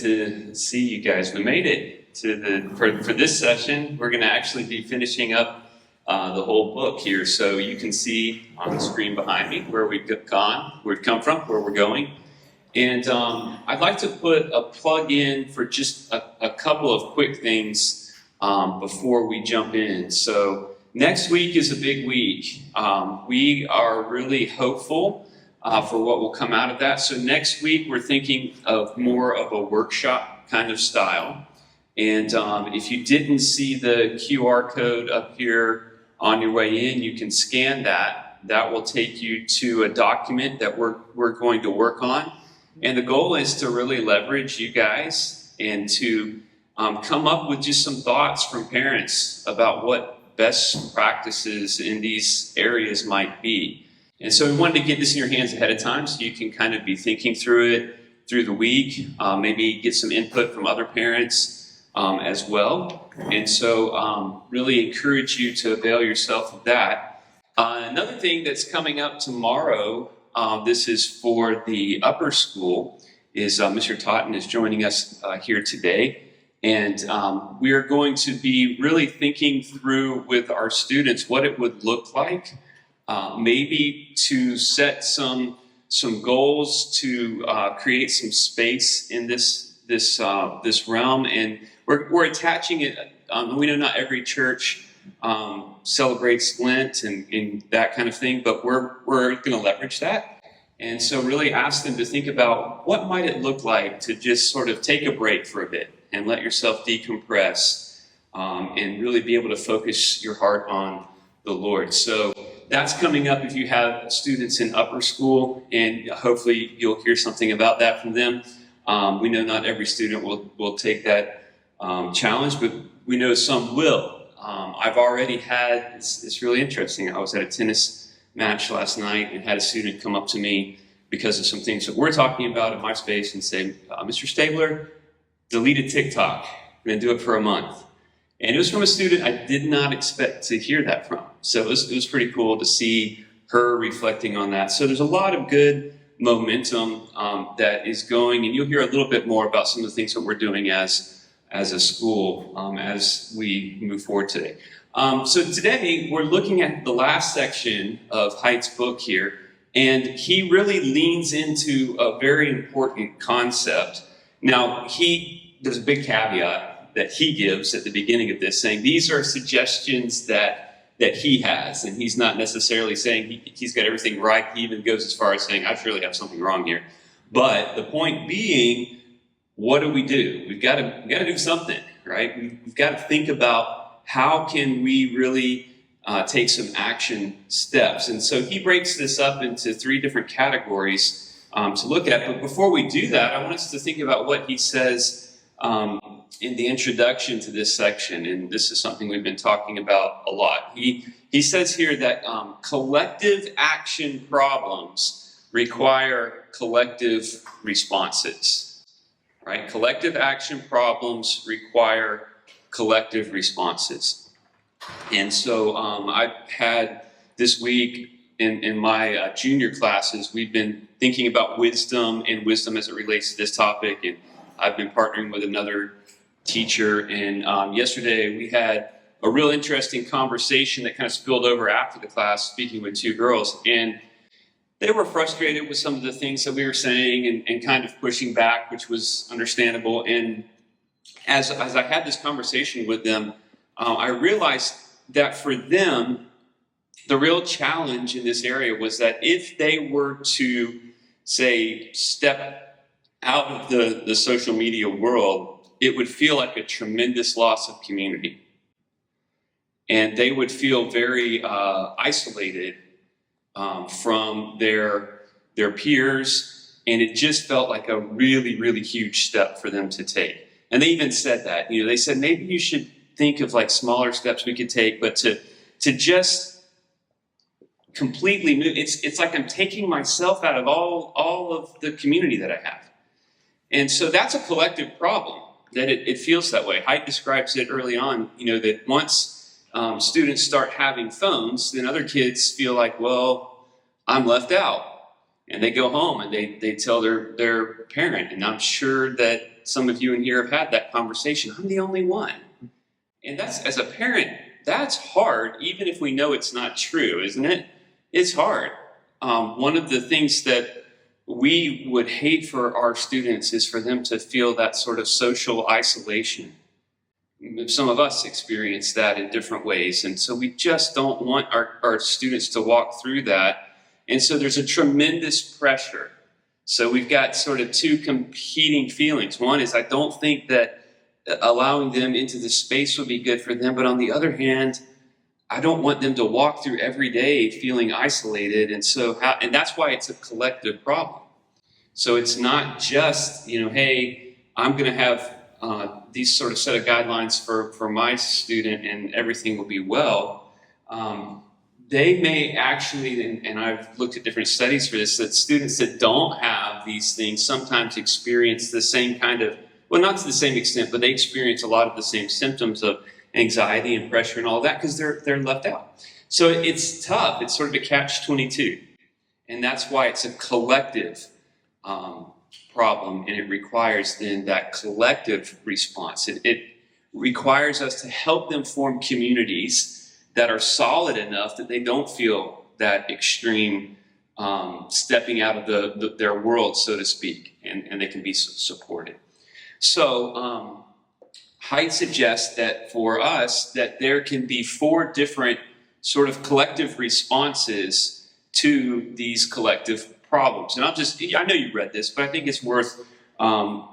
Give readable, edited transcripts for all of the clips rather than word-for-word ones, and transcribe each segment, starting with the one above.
to see you guys. We made it to for this session. We're going to actually be finishing up the whole book here, so you can see on the screen behind me where we've gone, where we've come from, where we're going. And I'd like to put a plug in for just a couple of quick things before we jump in. So next week is a big week. We are really hopeful for what will come out of that. So next week we're thinking of more of a workshop kind of style. And if you didn't see the QR code up here on your way in, you can scan that. That will take you to a document that we're going to work on. And the goal is to really leverage you guys and to come up with just some thoughts from parents about what best practices in these areas might be. And so we wanted to get this in your hands ahead of time so you can kind of be thinking through it through the week, maybe get some input from other parents as well. And so really encourage you to avail yourself of that. Another thing that's coming up tomorrow, this is for the upper school, is Mr. Totten is joining us here today. And we are going to be really thinking through with our students what it would look like, maybe to set some goals to create some space in this realm. And we're attaching it. We know not every church celebrates Lent and that kind of thing, but we're going to leverage that. And so really ask them to think about what might it look like to just sort of take a break for a bit and let yourself decompress and really be able to focus your heart on the Lord. So that's coming up if you have students in upper school, and hopefully you'll hear something about that from them. We know not every student will take that challenge, but we know some will. I've already had, it's really interesting, I was at a tennis match last night and had a student come up to me because of some things that we're talking about in my space and say, Mr. Stabler, deleted TikTok. I'm going to do it for a month. And it was from a student I did not expect to hear that from. So it was pretty cool to see her reflecting on that. So there's a lot of good momentum that is going, and you'll hear a little bit more about some of the things that we're doing as a school as we move forward today. So today we're looking at the last section of Haidt's book here, and he really leans into a very important concept. Now, there's a big caveat that he gives at the beginning of this, saying these are suggestions that he has, and he's not necessarily saying he's got everything right. He even goes as far as saying, I surely have something wrong here. But the point being, what do? We've got to do something, right? We've got to think about how can we really take some action steps. And so he breaks this up into 3 different categories to look at. But before we do that, I want us to think about what he says in the introduction to this section. And this is something we've been talking about a lot. He says here that collective action problems require collective responses. Right? Collective action problems require collective responses. And so I've had this week in my junior classes, we've been thinking about wisdom and wisdom as it relates to this topic. And I've been partnering with another teacher. And yesterday we had a real interesting conversation that kind of spilled over after the class, speaking with 2 girls. And they were frustrated with some of the things that we were saying and kind of pushing back, which was understandable. And as I had this conversation with them, I realized that for them, the real challenge in this area was that if they were to, say, step out of the social media world, it would feel like a tremendous loss of community. And they would feel very isolated from their peers, and it just felt like a really, really huge step for them to take. And they even said that, they said maybe you should think of like smaller steps we could take, but to just completely move, it's like I'm taking myself out of all of the community that I have. And so that's a collective problem, that it feels that way. Haidt describes it early on, that once students start having phones, then other kids feel like, well, I'm left out. And they go home and they tell their parent. And I'm sure that some of you in here have had that conversation. I'm the only one. And that's, as a parent, that's hard, even if we know it's not true, isn't it? It's hard. One of the things that we would hate for our students is for them to feel that sort of social isolation. Some of us experience that in different ways, and so we just don't want our students to walk through that. And so there's a tremendous pressure. So we've got sort of two competing feelings. One is I don't think that allowing them into the space would be good for them, but on the other hand, I don't want them to walk through every day feeling isolated. And so, and that's why it's a collective problem. So it's not just, hey, I'm going to have these sort of set of guidelines for my student and everything will be well. They may actually, and I've looked at different studies for this, that students that don't have these things sometimes experience the same kind of, well, not to the same extent, but they experience a lot of the same symptoms of anxiety and pressure and all that because they're left out. So it's tough. It's sort of a catch-22. And that's why it's a collective problem, and it requires then that collective response. It requires us to help them form communities that are solid enough that they don't feel that extreme stepping out of their world, so to speak, and they can be supported. So Haidt suggests that for us, that there can be 4 different sort of collective responses to these collective problems. And I know you read this, but I think it's worth running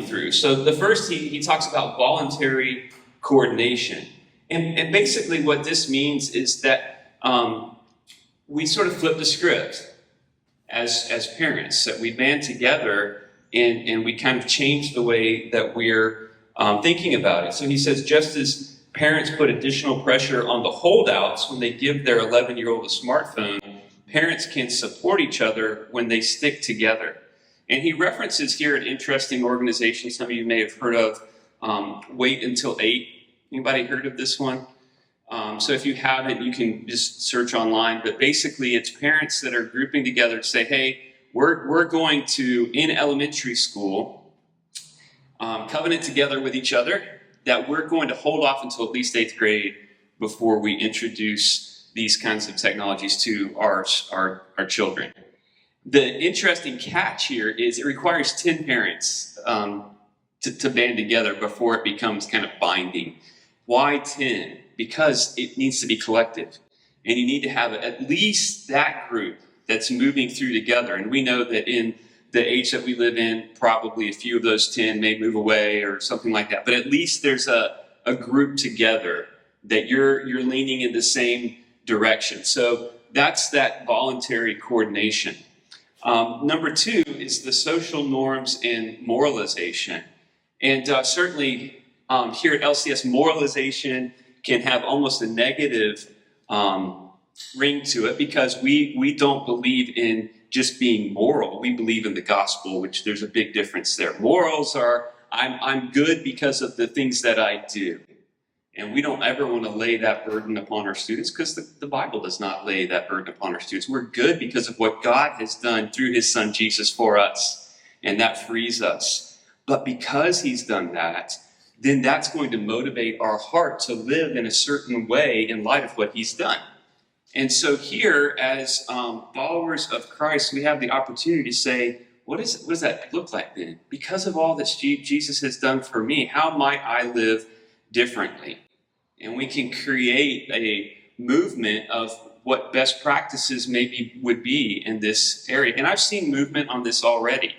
through. So the first, he talks about voluntary coordination. And basically what this means is that we sort of flip the script as parents, that we band together and we kind of change the way that we're thinking about it. So he says, just as parents put additional pressure on the holdouts when they give their 11-year-old a smartphone, parents can support each other when they stick together. And he references here an interesting organization some of you may have heard of, Wait Until 8. Anybody heard of this one? So if you haven't, you can just search online. But basically, it's parents that are grouping together to say, hey, we're going to, in elementary school, covenant together with each other that we're going to hold off until at least 8th grade before we introduce these kinds of technologies to our children. The interesting catch here is it requires 10 parents to band together before it becomes kind of binding. Why 10? Because it needs to be collective. And you need to have at least that group that's moving through together. And we know that in the age that we live in, probably a few of those 10 may move away or something like that. But at least there's a group together that you're leaning in the same direction. So that's that voluntary coordination. Number 2 is the social norms and moralization. And certainly here at LCS, moralization can have almost a negative ring to it because we don't believe in just being moral. We believe in the gospel, which there's a big difference there. Morals are, I'm good because of the things that I do. And we don't ever want to lay that burden upon our students because the Bible does not lay that burden upon our students. We're good because of what God has done through his son Jesus for us. And that frees us. But because he's done that, then that's going to motivate our heart to live in a certain way in light of what he's done. And so here, as followers of Christ, we have the opportunity to say, what does that look like then? Because of all that Jesus has done for me, how might I live differently? And we can create a movement of what best practices maybe would be in this area. And I've seen movement on this already.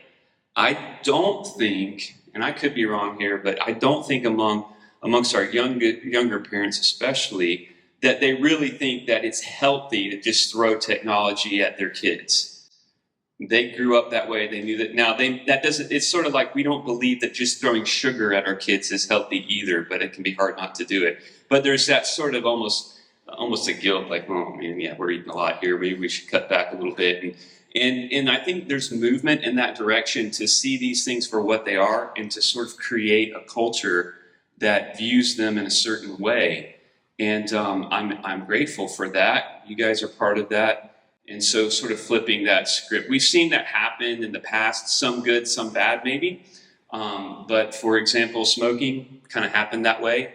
I don't think, and I could be wrong here, but I don't think amongst our younger parents especially, that they really think that it's healthy to just throw technology at their kids. They grew up that way. They knew that. Now, it's sort of like we don't believe that just throwing sugar at our kids is healthy either, but it can be hard not to do it. But there's that sort of almost a guilt, like, oh man, yeah, we're eating a lot here. Maybe we should cut back a little bit. And I think there's movement in that direction to see these things for what they are and to sort of create a culture that views them in a certain way. And I'm grateful for that. You guys are part of that. And so sort of flipping that script. We've seen that happen in the past, some good, some bad maybe. But for example, smoking kind of happened that way.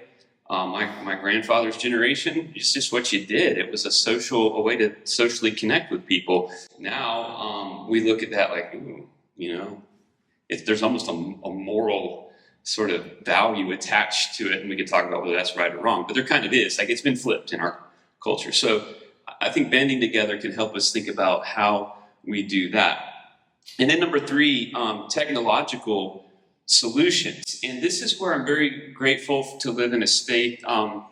My grandfather's generation, it's just what you did. It was a way to socially connect with people. Now we look at that like, ooh, there's almost a moral sort of value attached to it, and we could talk about whether that's right or wrong, but there kind of is. Like, it's been flipped in our culture. So I think banding together can help us think about how we do that. And then number 3, technological solutions. And this is where I'm very grateful to live in a state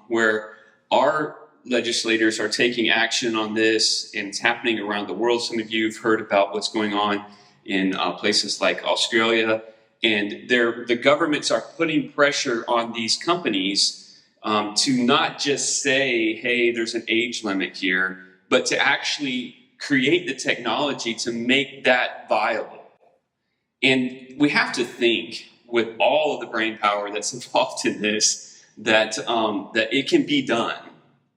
where our legislators are taking action on this, and it's happening around the world. Some of you have heard about what's going on in places like Australia, and the governments are putting pressure on these companies to not just say, hey, there's an age limit here, but to actually create the technology to make that viable. And we have to think, with all of the brain power that's involved in this, that it can be done,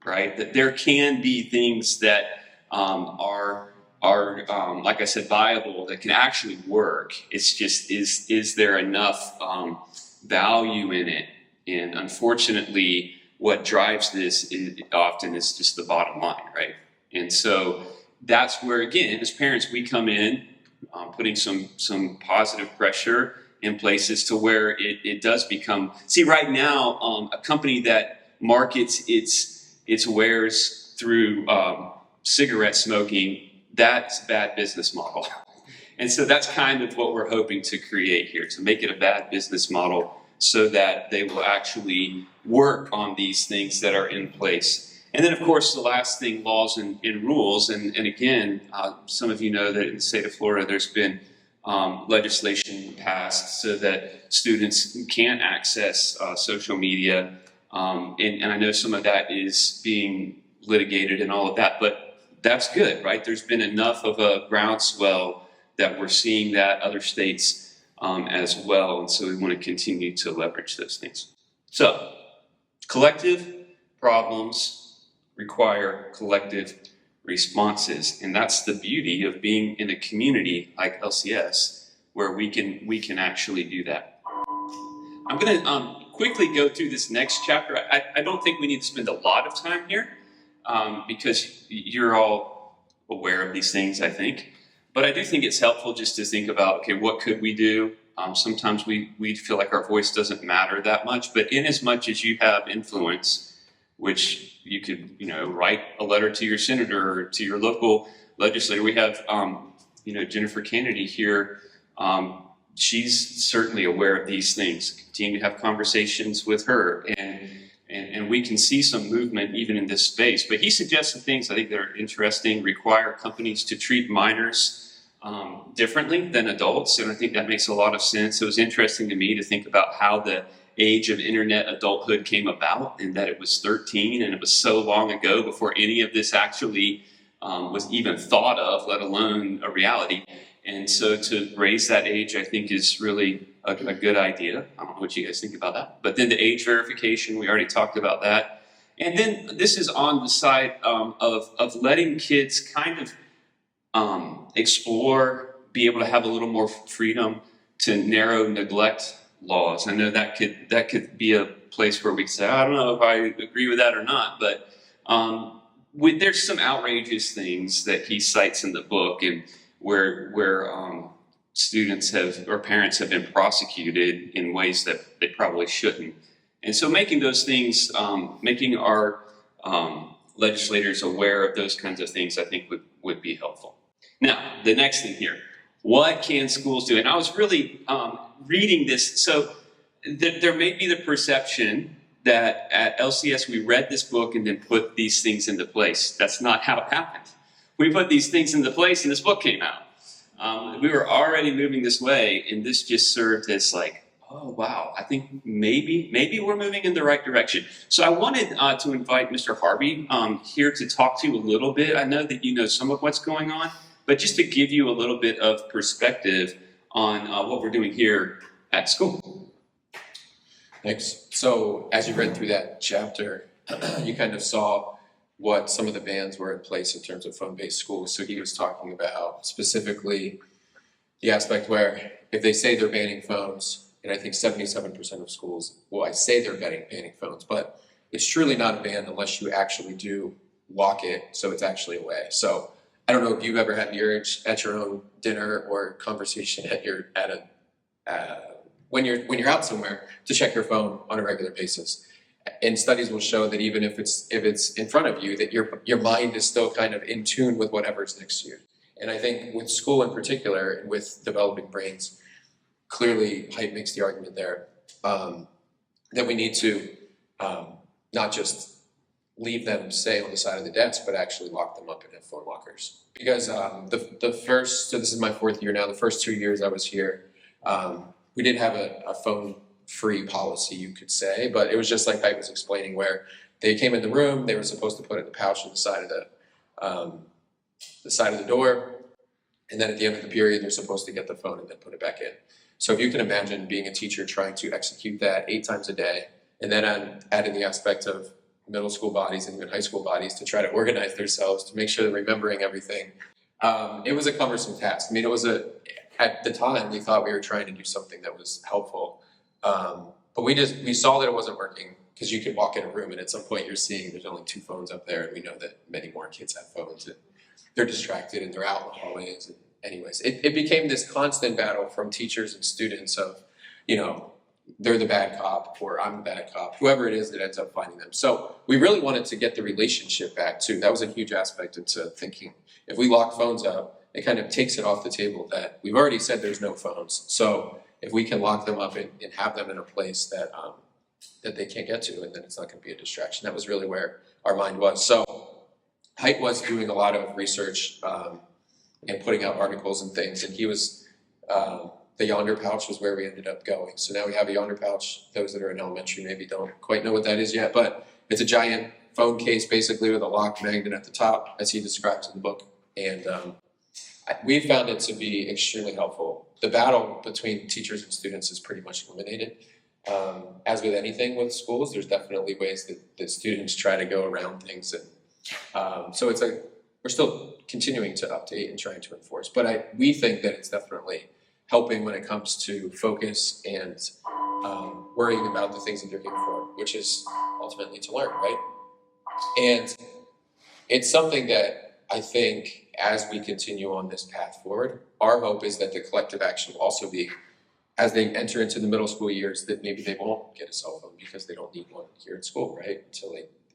right? That there can be things that are like I said, viable, that can actually work. It's just, is there enough value in it? And unfortunately, what drives this often is just the bottom line, right? And so that's where, again, as parents, we come in putting some positive pressure in places to where it does become. See, right now, a company that markets its wares through cigarette smoking, that's a bad business model. And so that's kind of what we're hoping to create here, to make it a bad business model so that they will actually work on these things that are in place. And then, of course, the last thing, laws and rules. And again, some of you know that in the state of Florida, there's been legislation passed so that students can't access social media. And I know some of that is being litigated and all of that, but that's good, right? There's been enough of a groundswell that we're seeing that other states as well. And so we want to continue to leverage those things. So collective problems require collective responses. And that's the beauty of being in a community like LCS, where we can actually do that. I'm going to quickly go through this next chapter. I don't think we need to spend a lot of time here because you're all aware of these things, I think. But I do think it's helpful just to think about, okay, what could we do? Sometimes we feel like our voice doesn't matter that much, but in as much as you have influence, which you could, write a letter to your senator or to your local legislator. We have, Jennifer Kennedy here. She's certainly aware of these things. Continue to have conversations with her, and we can see some movement even in this space. But he suggests some things I think that are interesting. Require companies to treat minors differently than adults, and I think that makes a lot of sense. It was interesting to me to think about how the age of internet adulthood came about, and that it was 13, and it was so long ago before any of this actually was even thought of, let alone a reality. And so to raise that age, I think, is really a good idea. I don't know what you guys think about that. But then the age verification, we already talked about that. And then this is on the side of letting kids kind of explore, be able to have a little more freedom to narrow neglect laws. I know that could be a place where we say, I don't know if I agree with that or not, but there's some outrageous things that he cites in the book, and where students or parents have been prosecuted in ways that they probably shouldn't. And so making those things, making our legislators aware of those kinds of things, I think would be helpful. Now, the next thing here, what can schools do? And I was really reading this, so there may be the perception that at LCS we read this book and then put these things into place. That's not how it happened. We put these things into place and this book came out. We were already moving this way, and this just served as like, oh wow, I think maybe we're moving in the right direction. So I wanted to invite Mr. Harvey here to talk to you a little bit. I know that you know some of what's going on, but just to give you a little bit of perspective on what we're doing here at school. Thanks. So as you read through that chapter, you kind of saw what some of the bans were in place in terms of phone-based schools. So he was talking about specifically the aspect where if they say they're banning phones, and I think 77% of schools, well, I say they're banning phones, but it's truly not a ban unless you actually do lock it so it's actually away. So I don't know if you've ever had the urge at your own dinner or conversation when you're out somewhere to check your phone on a regular basis. And studies will show that even if it's in front of you, that your mind is still kind of in tune with whatever's next to you. And I think with school in particular, and with developing brains, clearly Haidt makes the argument there that we need to not just leave them, say, on the side of the desk, but actually lock them up and have phone lockers. Because the first, so this is my 4th year now, the first 2 years I was here, we did have a phone-free policy, you could say, but it was just like Haidt was explaining, where they came in the room, they were supposed to put it in the pouch on the side of the door, and then at the end of the period, they're supposed to get the phone and then put it back in. So if you can imagine being a teacher trying to execute that 8 times a day, and then adding the aspect of middle school bodies and even high school bodies to try to organize themselves, to make sure they're remembering everything. It was a cumbersome task. I mean, at the time, we thought we were trying to do something that was helpful. But we saw that it wasn't working, because you could walk in a room and at some point you're seeing there's only 2 phones up there, and we know that many more kids have phones and they're distracted and they're out in the hallways. And anyways, it became this constant battle from teachers and students of, they're the bad cop or I'm the bad cop, whoever it is that ends up finding them. So we really wanted to get the relationship back too. That was a huge aspect into thinking. If we lock phones up, it kind of takes it off the table that we've already said there's no phones. So if we can lock them up and have them in a place that they can't get to, and then it's not going to be a distraction. That was really where our mind was. So Haidt was doing a lot of research and putting out articles and things, and he was the Yonder pouch was where we ended up going. So now we have a Yonder pouch. Those that are in elementary maybe don't quite know what that is yet, but it's a giant phone case basically with a lock magnet at the top, as he describes in the book. And we found it to be extremely helpful. The battle between teachers and students is pretty much eliminated. As with anything with schools, there's definitely ways that students try to go around things. And so we're still continuing to update and trying to enforce. But we think that it's definitely helping when it comes to focus and worrying about the things that they're here for, which is ultimately to learn, right? And it's something that I think as we continue on this path forward, our hope is that the collective action will also be, as they enter into the middle school years, that maybe they won't get a cell phone because they don't need one here at school, right?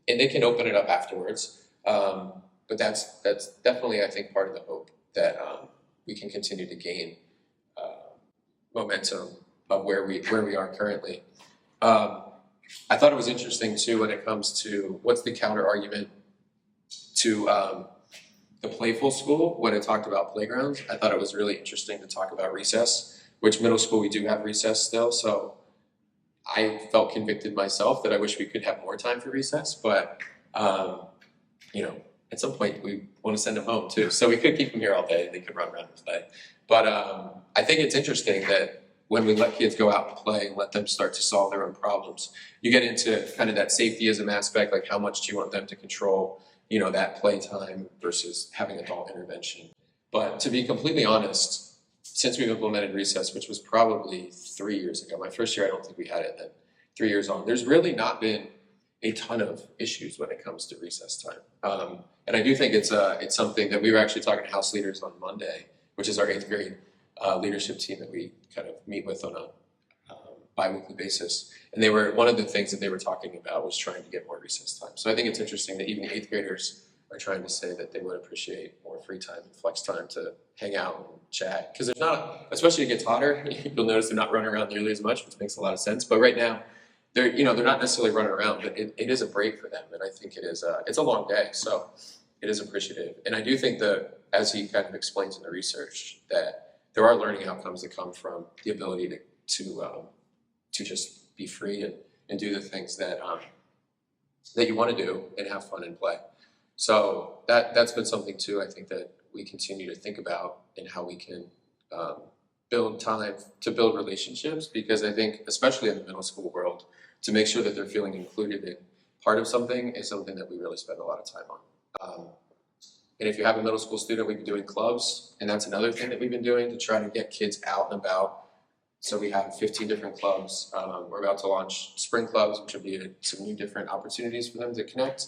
And they can open it up afterwards. But that's definitely, I think, part of the hope that we can continue to gain momentum of where we are currently. I thought it was interesting too when it comes to what's the counter argument to the playful school when it talked about playgrounds. I thought it was really interesting to talk about recess, which middle school we do have recess still. So I felt convicted myself that I wish we could have more time for recess, but at some point we want to send them home too. So we could keep them here all day and they could run around and play. But I think it's interesting that when we let kids go out and play and let them start to solve their own problems, you get into kind of that safetyism aspect, like how much do you want them to control, that play time versus having adult intervention. But to be completely honest, since we've implemented recess, which was probably 3 years ago, my first year I don't think we had it then, 3 years on, there's really not been a ton of issues when it comes to recess time. And I do think it's something that we were actually talking to house leaders on Monday, which is our 8th grade leadership team that we kind of meet with on a bi-weekly basis. And one of the things that they were talking about was trying to get more recess time. So I think it's interesting that even 8th graders are trying to say that they would appreciate more free time and flex time to hang out and chat. Because there's not, especially as it gets hotter, you'll notice they're not running around nearly as much, which makes a lot of sense. But right now, they're not necessarily running around, but it is a break for them. And I think it's a long day, so it is appreciative. And I do think that, as he kind of explains in the research, that there are learning outcomes that come from the ability to just be free and do the things that you want to do and have fun and play. So that's been something too, I think, that we continue to think about in how we can build time to build relationships, because I think, especially in the middle school world, to make sure that they're feeling included part of something is something that we really spend a lot of time on. And if you have a middle school student, we've been doing clubs, and that's another thing that we've been doing to try to get kids out and about. So we have 15 different clubs. We're about to launch spring clubs, which will be some new different opportunities for them to connect.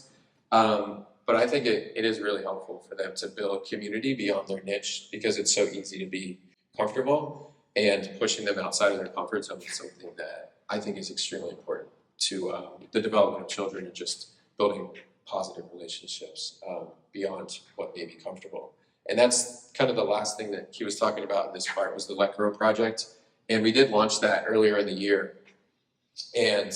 But I think it is really helpful for them to build community beyond their niche, because it's so easy to be comfortable, and pushing them outside of their comfort zone is something that I think is extremely important to the development of children, and just building positive relationships beyond what may be comfortable. And that's kind of the last thing that he was talking about in this part, was the Let Grow project. And we did launch that earlier in the year. And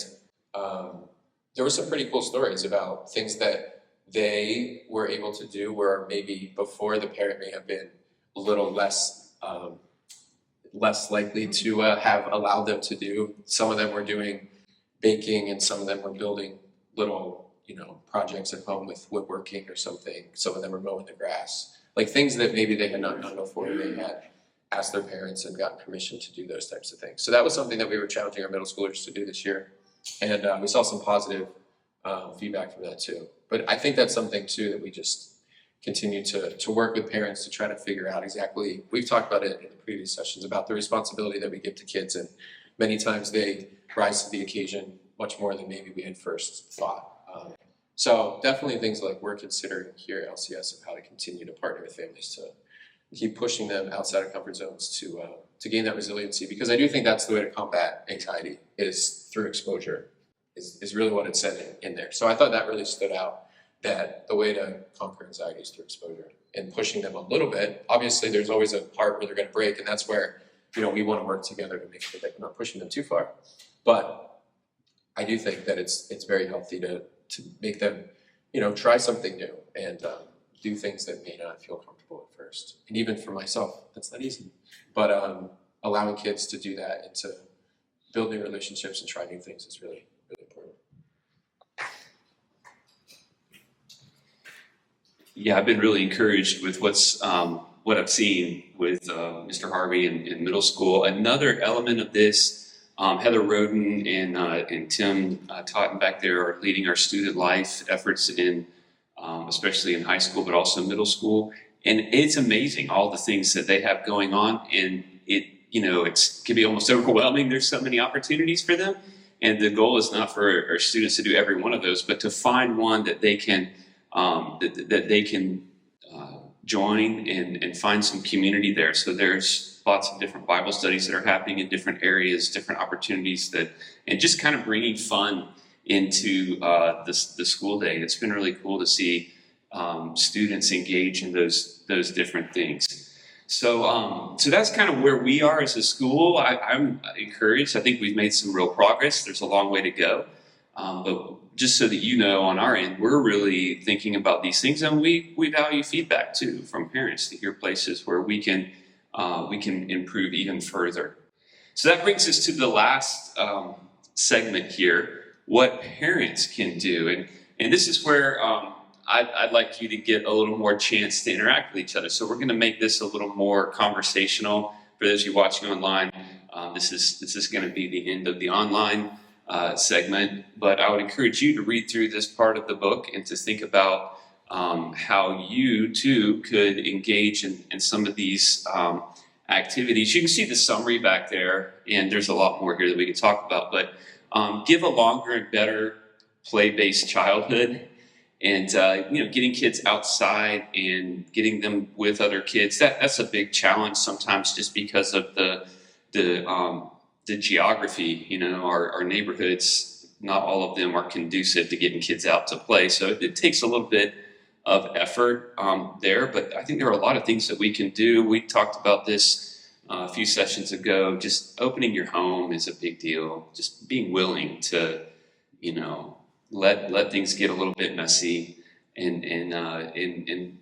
there were some pretty cool stories about things that they were able to do where maybe before the parent may have been a little less likely to have allowed them to do. Some of them were doing baking, and some of them were building little, projects at home with woodworking or something. Some of them were mowing the grass, like things that maybe they had not done before. They had asked their parents and gotten permission to do those types of things. So that was something that we were challenging our middle schoolers to do this year. And we saw some positive feedback from that too. But I think that's something too that we just continue to work with parents to try to figure out exactly. We've talked about it in the previous sessions about the responsibility that we give to kids, and many times they rise to the occasion much more than maybe we had first thought. So definitely things like we're considering here at LCS of how to continue to partner with families to keep pushing them outside of comfort zones to gain that resiliency, because I do think that's the way to combat anxiety, is through exposure, is really what it said in there. So I thought that really stood out, that the way to conquer anxiety is through exposure and pushing them a little bit. Obviously there's always a part where they're going to break, and that's where we want to work together to make sure that we're not pushing them too far. But I do think that it's very healthy to make them try something new and do things that may not feel comfortable at first. And even for myself, that's not easy. But allowing kids to do that and to build new relationships and try new things is really, really important. Yeah, I've been really encouraged with what I've seen with Mr. Harvey in middle school. Another element of this, Heather Roden and Tim Totten back there are leading our student life efforts in, especially in high school, but also middle school. And it's amazing all the things that they have going on, and it can be almost overwhelming. There's so many opportunities for them, and the goal is not for our students to do every one of those, but to find one that they can join and find some community there. So there's lots of different Bible studies that are happening in different areas, different opportunities and just kind of bringing fun into the school day. It's been really cool to see students engage in those different things. So that's kind of where we are as a school. I'm encouraged. I think we've made some real progress. There's a long way to go. But just so that on our end, we're really thinking about these things, and we value feedback too from parents to hear places where we can improve even further. So that brings us to the last segment here, what parents can do. And this is where I'd like you to get a little more chance to interact with each other. So we're going to make this a little more conversational. For those of you watching online, this is going to be the end of the online segment, but I would encourage you to read through this part of the book and to think about how you too could engage in some of these activities. You can see the summary back there, and there's a lot more here that we can talk about, but give a longer and better play-based childhood, and getting kids outside and getting them with other kids. That's a big challenge sometimes, just because of the geography. Our neighborhoods, not all of them are conducive to getting kids out to play. So it takes a little bit of effort there, but I think there are a lot of things that we can do. We talked about this a few sessions ago. Just opening your home is a big deal. Just being willing to, let things get a little bit messy and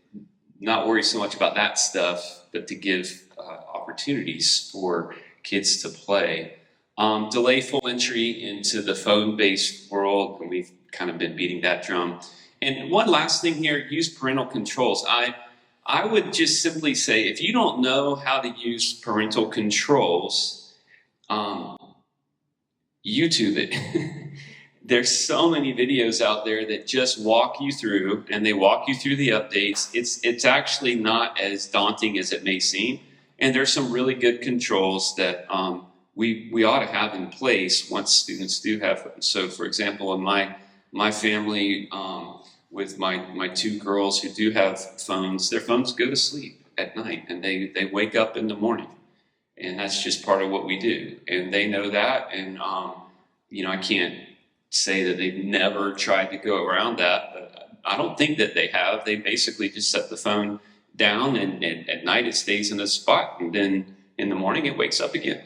not worry so much about that stuff, but to give opportunities for kids to play. Delay full entry into the phone-based world, and we've kind of been beating that drum. And one last thing here, use parental controls. I would just simply say, if you don't know how to use parental controls, YouTube it. there's so many videos out there that just walk you through, and they walk you through the updates. It's actually not as daunting as it may seem, and there's some really good controls that we ought to have in place once students do have them. So, for example, in my family, with my two girls who do have phones, their phones go to sleep at night, and they wake up in the morning, and that's just part of what we do, and they know that. And I can't say that they've never tried to go around that, but I don't think that they have. They basically just set the phone down, and at night it stays in a spot, and then in the morning it wakes up again.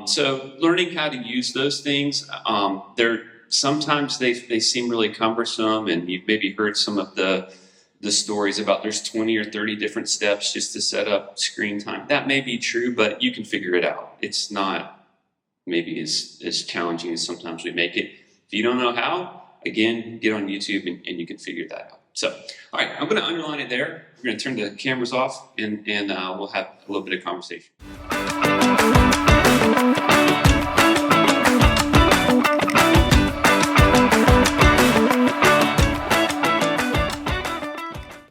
So learning how to use those things, sometimes they seem really cumbersome, and you've maybe heard some of the stories about there's 20 or 30 different steps just to set up screen time. That may be true, but you can figure it out. It's not maybe as challenging as sometimes we make it. If you don't know how, again, get on YouTube and you can figure that out. So, all right, I'm going to underline it there. We're going to turn the cameras off, and we'll have a little bit of conversation.